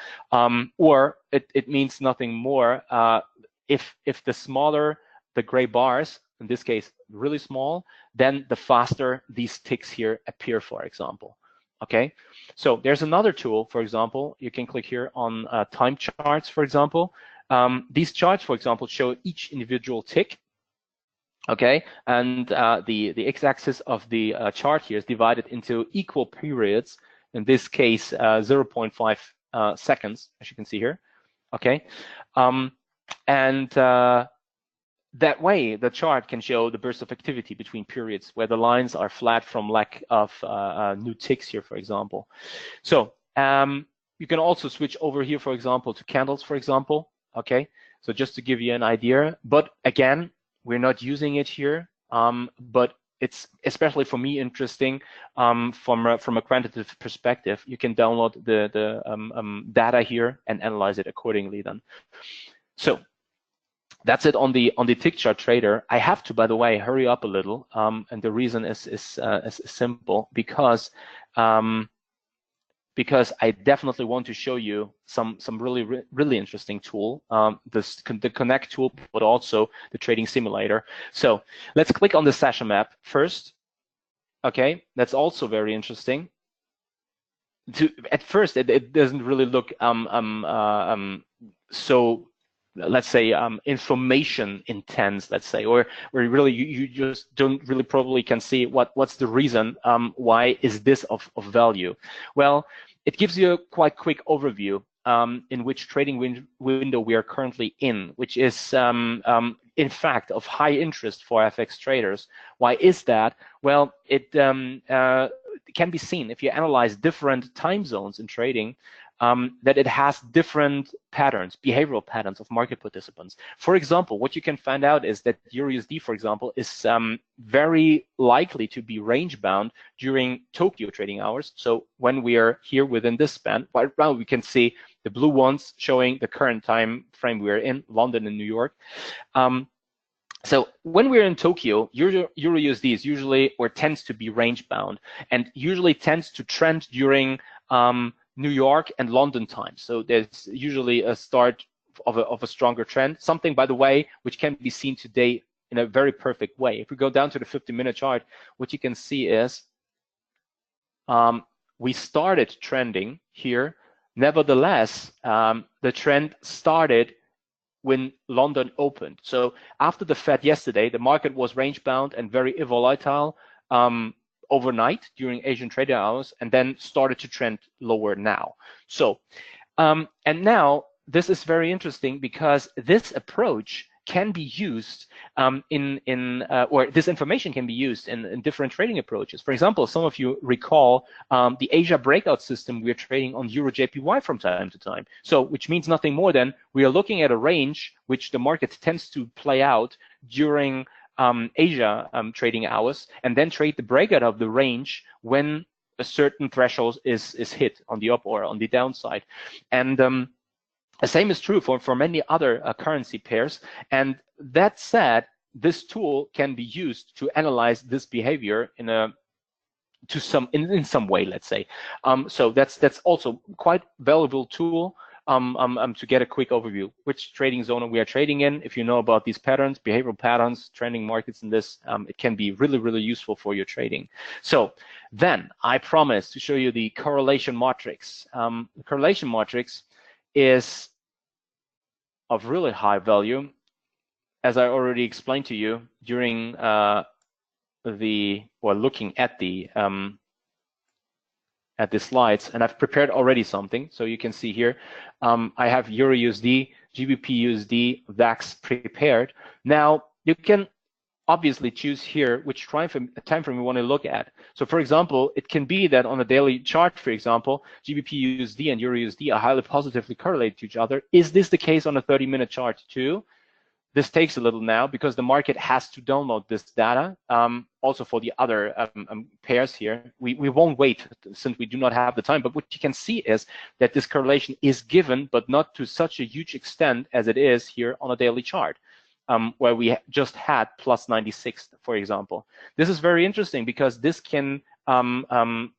[SPEAKER 2] or it means nothing more. If the smaller the gray bars, in this case really small, then the faster these ticks here appear, for example. Okay, so there's another tool. For example, you can click here on time charts, for example. These charts, for example, show each individual tick. Okay, and the x-axis of the chart here is divided into equal periods. In this case, 0.5 seconds, as you can see here. Okay, that way, the chart can show the burst of activity between periods where the lines are flat from lack of new ticks here, for example. So you can also switch over here, for example, to candles, for example. Okay, so just to give you an idea. But again, we're not using it here, but it's especially for me interesting from a quantitative perspective. You can download the data here and analyze it accordingly then. So that's it on the tick chart trader. I have to, by the way, hurry up a little, and the reason is simple, because I definitely want to show you some really interesting tool, the Connect tool, but also the trading simulator. So let's click on the session map first. Okay, that's also very interesting. At first, it doesn't really look so, let's say, information intense, let's say, or where really you just don't really probably can see what's the reason why is this of value. Well, it gives you a quite quick overview in which trading window we are currently in, which is in fact of high interest for FX traders. Why is that? Well, it can be seen if you analyze different time zones in trading, that it has different patterns, behavioral patterns of market participants. For example, what you can find out is that EURUSD, for example, is very likely to be range bound during Tokyo trading hours. So when we are here within this span, right now we can see the blue ones showing the current time frame we are in, London and New York. So when we're in Tokyo, Euro USD is usually or tends to be range bound, and usually tends to trend during New York and London time. So there's usually a start of a stronger trend. Something, by the way, which can be seen today in a very perfect way. If we go down to the 50-minute chart, what you can see is we started trending here. Nevertheless, the trend started when London opened. So after the Fed yesterday, the market was range bound and very volatile overnight during Asian trading hours, and then started to trend lower now. So, and now this is very interesting because this approach can be used or this information can be used in different trading approaches. For example, some of you recall the Asia breakout system we're trading on Euro JPY from time to time. So, which means nothing more than we are looking at a range which the market tends to play out during Asia trading hours, and then trade the breakout of the range when a certain threshold is hit on the up or on the downside. And the same is true for many other currency pairs. And that said, this tool can be used to analyze this behavior in some way, let's say. So that's also quite valuable tool to get a quick overview. Which trading zone we are trading in? If you know about these patterns, behavioral patterns, trending markets in this, it can be really, really useful for your trading. So then I promise to show you the correlation matrix. The correlation matrix is of really high value, as I already explained to you during looking at the slides, and I've prepared already something. So you can see here, I have Euro USD, GBP USD, VAX prepared. Now you can obviously choose here which time frame you want to look at. So for example, it can be that on a daily chart, for example, GBP USD and Euro USD are highly positively correlated to each other. Is this the case on a 30-minute chart too? This takes a little now because the market has to download this data. Also for the other pairs here, we won't wait since we do not have the time. But what you can see is that this correlation is given, but not to such a huge extent as it is here on a daily chart. Where we just had plus 96, for example. This is very interesting because this can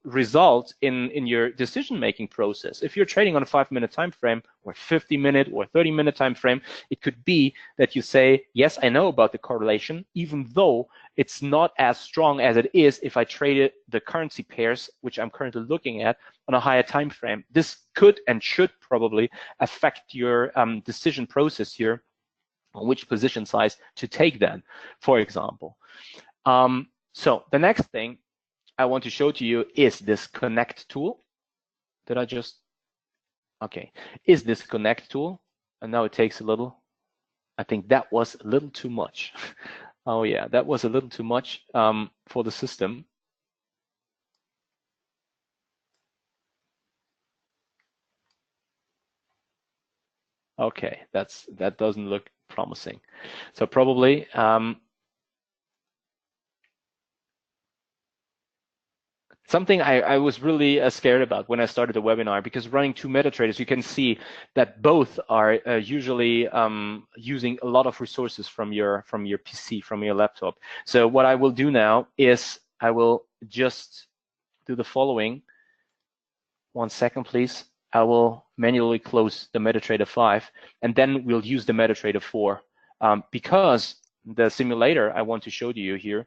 [SPEAKER 2] result in your decision-making process. If you're trading on a 5-minute time frame, or 50-minute or 30-minute time frame, it could be that you say, yes, I know about the correlation, even though it's not as strong as it is if I traded the currency pairs, which I'm currently looking at, on a higher time frame. This could and should probably affect your decision process here, on which position size to take then, for example. So the next thing I want to show to you is this connect tool. Did I just, okay, is this connect tool. And now it takes a little, I think that was a little too much. Oh yeah, that was a little too much for the system. Okay, that doesn't look promising. So probably something I was really scared about when I started the webinar, because running two MetaTraders, you can see that both are usually using a lot of resources from your PC, from your laptop. So what I will do now is I will just do the following. 1 second, please. I will manually close the MetaTrader 5, and then we'll use the MetaTrader 4 because the simulator I want to show to you here.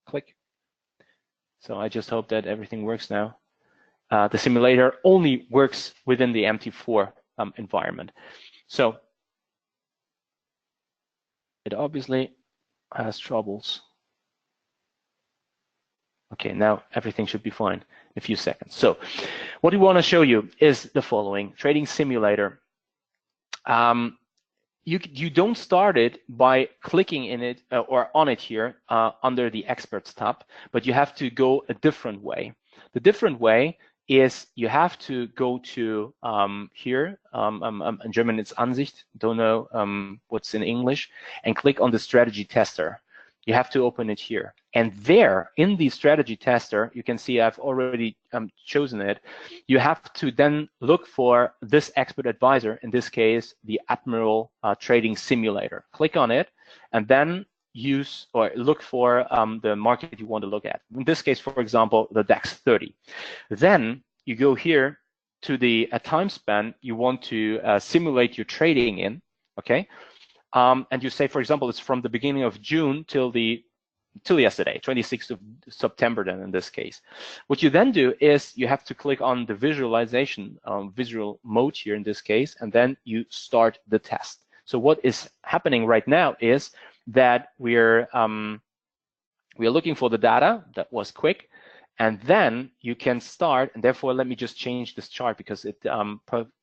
[SPEAKER 2] Click. So I just hope that everything works now. The simulator only works within the MT4 environment. So it obviously has troubles. Okay, now everything should be fine in a few seconds. So what we want to show you is the following. Trading simulator. You don't start it by clicking in it or on it here under the experts tab, but you have to go a different way. The different way is you have to go to here, in German it's Ansicht, don't know what's in English, and click on the strategy tester. you have to open it here. And there, in the strategy tester, you can see I've already chosen it. You have to then look for this expert advisor, in this case, the Admiral Trading Simulator. Click on it, and then use or look for the market you want to look at. In this case, for example, the DAX 30. Then you go here to the time span you want to simulate your trading in, okay? And you say, for example, it's from the beginning of June till yesterday, 26th of September then in this case. What you then do is you have to click on the visualization, visual mode here in this case, and then you start the test. So what is happening right now is that we're looking for the data. That was quick. And then you can start, and therefore let me just change this chart because it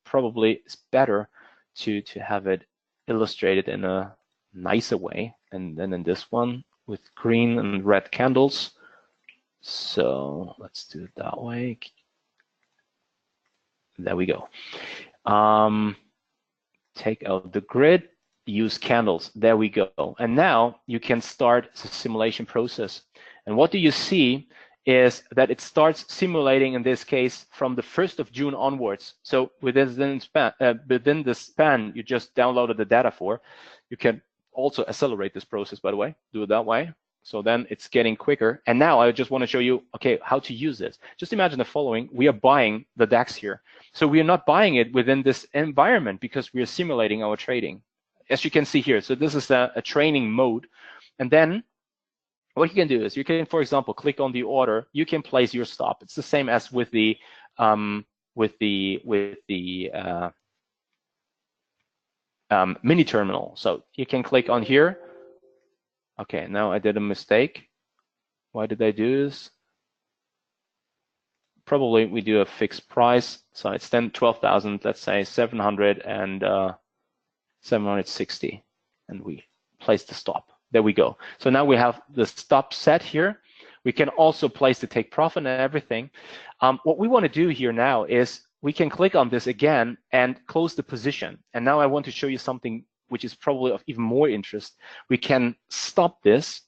[SPEAKER 2] probably is better to have it illustrated in a nicer way. And then in this one with green and red candles. So let's do it that way. There we go. Take out the grid, use candles. There we go. And now you can start the simulation process. And what do you see is that it starts simulating, in this case, from the 1st of June onwards. So within the span you just downloaded the data for, you can also accelerate this process, by the way, do it that way. So then it's getting quicker. And now I just want to show you, okay, how to use this. Just imagine the following. We are buying the DAX here. So we are not buying it within this environment because we are simulating our trading, as you can see here. So this is a training mode. And then what you can do is you can, for example, click on the order. You can place your stop. It's the same as with the mini terminal. So you can click on here. Okay, now I did a mistake. Why did I do this? Probably we do a fixed price. So it's then 12,000, let's say 700 and 760, and we place the stop. There we go. So now we have the stop set here. We can also place the take profit and everything. What we want to do here now is we can click on this again and close the position. And now I want to show you something which is probably of even more interest. We can stop this.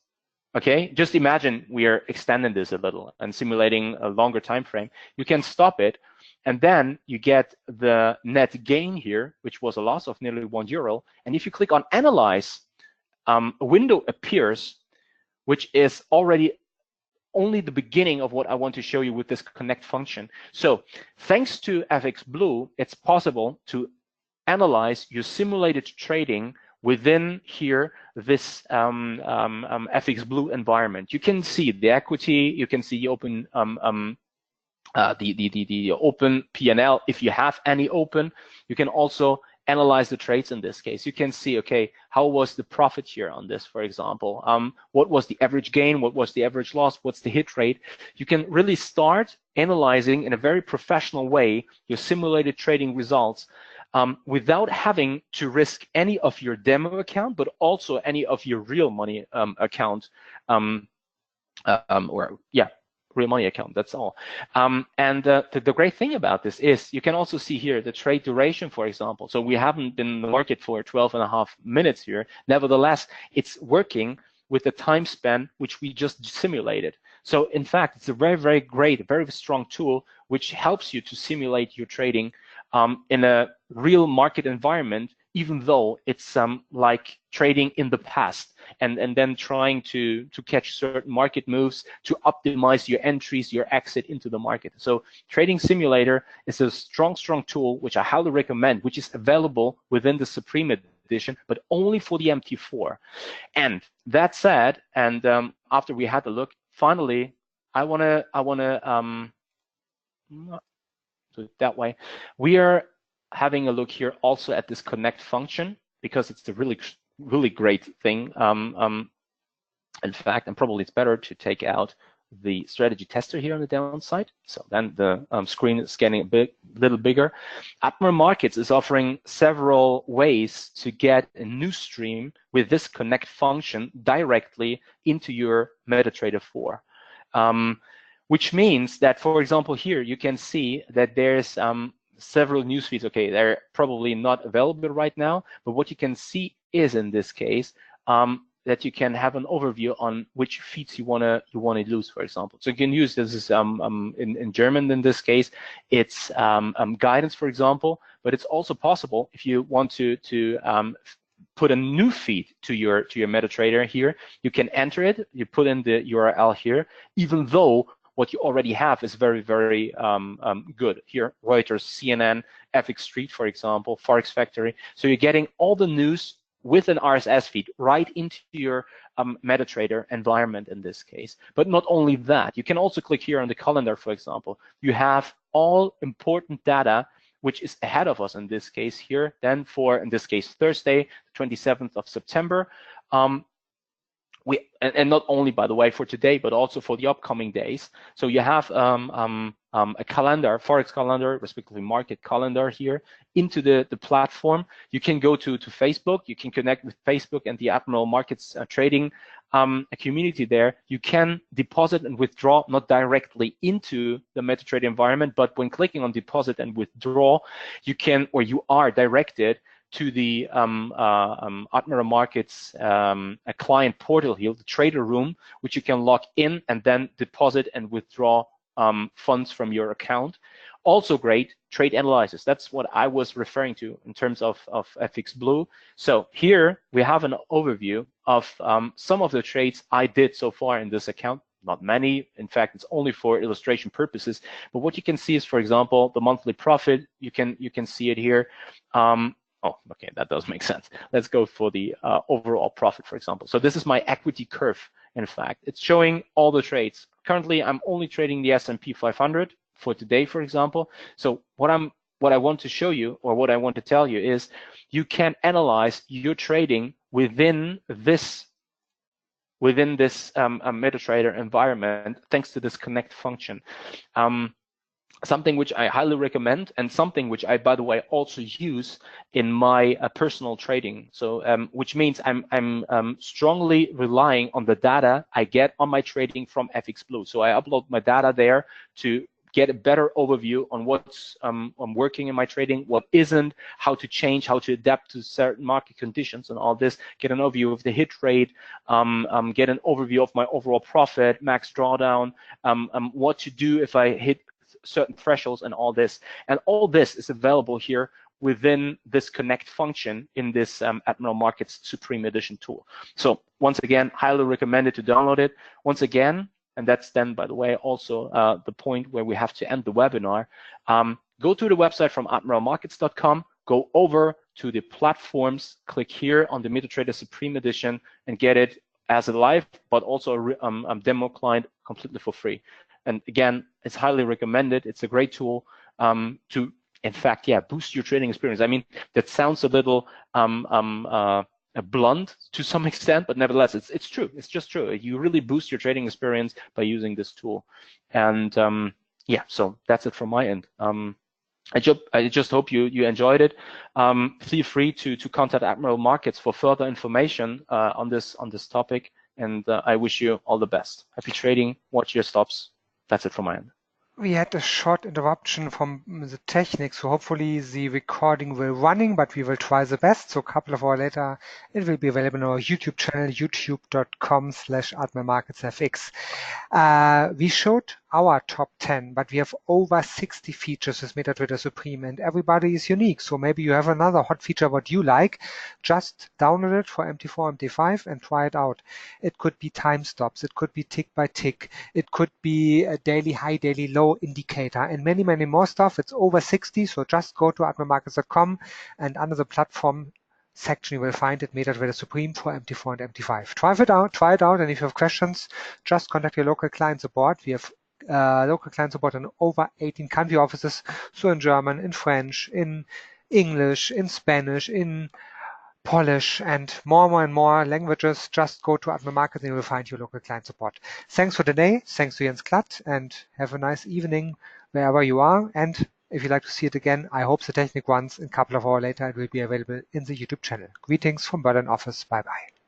[SPEAKER 2] Okay, just imagine we are extending this a little and simulating a longer time frame. You can stop it, and then you get the net gain here, which was a loss of nearly €1. And if you click on Analyze, a window appears, which is already only the beginning of what I want to show you with this connect function. So thanks to FX Blue, it's possible to analyze your simulated trading within here this FX Blue environment. You can see the equity, you can see open the open P&L if you have any open. You can also analyze the trades in this case. You can see, okay, how was the profit here on this, for example? What was the average gain? What was the average loss? What's the hit rate? You can really start analyzing in a very professional way your simulated trading results without having to risk any of your demo account, but also any of your real money account, real money account, that's all. And the great thing about this is you can also see here the trade duration, for example. So we haven't been in the market for 12.5 minutes here. Nevertheless, it's working with the time span which we just simulated. So in fact, it's a very, very great, very strong tool which helps you to simulate your trading in a real market environment, even though it's like trading in the past and then trying to catch certain market moves to optimize your entries, your exit into the market. So Trading Simulator is a strong, strong tool which I highly recommend, which is available within the Supreme Edition, but only for the MT4. And that said, and after we had a look, finally, I wanna do it that way. We are having a look here also at this connect function because it's a really, really great thing. In fact, and probably it's better to take out the strategy tester here on the downside. So then the screen is getting a little bigger. Admiral Markets is offering several ways to get a new stream with this connect function directly into your MetaTrader 4. Which means that, for example, here you can see that there's several news feeds. Okay, they're probably not available right now, but what you can see is in this case, that you can have an overview on which feeds you wanna use, for example. So you can use this is in German in this case. It's guidance, for example, but it's also possible if you want to put a new feed to your MetaTrader here. You can enter it. You put in the URL here, even though what you already have is very, very good. Here, Reuters, CNN, FX Street, for example, Forex Factory. So you're getting all the news with an RSS feed right into your MetaTrader environment in this case. But not only that, you can also click here on the calendar, for example. You have all important data which is ahead of us in this case here, then for, in this case, Thursday, 27th of September. And not only, by the way, for today, but also for the upcoming days. So you have a calendar, Forex calendar, respectively market calendar here into the platform. You can go to Facebook. You can connect with Facebook and the Admiral Markets trading community there. You can deposit and withdraw, not directly into the MetaTrader environment, but when clicking on deposit and withdraw, you can, or you are directed to the Admiral Markets a client portal here, the trader room, which you can log in and then deposit and withdraw funds from your account. Also great, trade analysis. That's what I was referring to in terms of FX Blue. So here we have an overview of some of the trades I did so far in this account. Not many, in fact, it's only for illustration purposes. But what you can see is, for example, the monthly profit. You can see it here. Oh, okay, that does make sense. Let's go for the overall profit, for example. So this is my equity curve, in fact. It's showing all the trades. Currently, I'm only trading the S&P 500 for today, for example. So what I want to show you, or what I want to tell you is, you can analyze your trading within this MetaTrader environment, thanks to this connect function. Something which I highly recommend, and something which I, by the way, also use in my personal trading. So, which means I'm strongly relying on the data I get on my trading from FX Blue. So I upload my data there to get a better overview on what's working in my trading, what isn't, how to change, how to adapt to certain market conditions and all this, get an overview of the hit rate, get an overview of my overall profit, max drawdown, what to do if I hit certain thresholds and all this. And all this is available here within this connect function in this Admiral Markets Supreme Edition tool. So once again, highly recommended to download it. Once again, and that's then, by the way, also the point where we have to end the webinar. Go to the website from admiralmarkets.com, go over to the platforms, click here on the MetaTrader Supreme Edition and get it as a live, but also a demo client completely for free. And again, it's highly recommended. It's a great tool to, in fact, boost your trading experience. I mean, that sounds a little blunt to some extent, but nevertheless, it's true. It's just true. You really boost your trading experience by using this tool. And so that's it from my end. I just hope you enjoyed it. Feel free to contact Admiral Markets for further information on this topic. And I wish you all the best. Happy trading. Watch your stops. That's it from my end.
[SPEAKER 1] We had a short interruption from the technique, so hopefully the recording will running, but we will try the best. So a couple of hours later, it will be available on our YouTube channel, youtube.com/AdmiralMarketsFX. We showed our top 10, but we have over 60 features with MetaTrader Supreme, and everybody is unique. So maybe you have another hot feature what you like. Just download it for MT4, MT5 and try it out. It could be time stops. It could be tick by tick. It could be a daily high, daily low indicator, and many, many more stuff. It's over 60. So just go to admiralmarkets.com, and under the platform section, you will find it, MetaTrader Supreme for MT4 and MT5. Try it out. And if you have questions, just contact your local client support. We have local client support in over 18 country offices, so in German, in French, in English, in Spanish, in Polish, and more and more languages. Just go to Admiral Markets and you will find your local client support. Thanks for today. Thanks to Jens Klatt, and have a nice evening wherever you are. And if you'd like to see it again, I hope the technique runs. A couple of hours later, it will be available in the YouTube channel. Greetings from Berlin office. Bye-bye.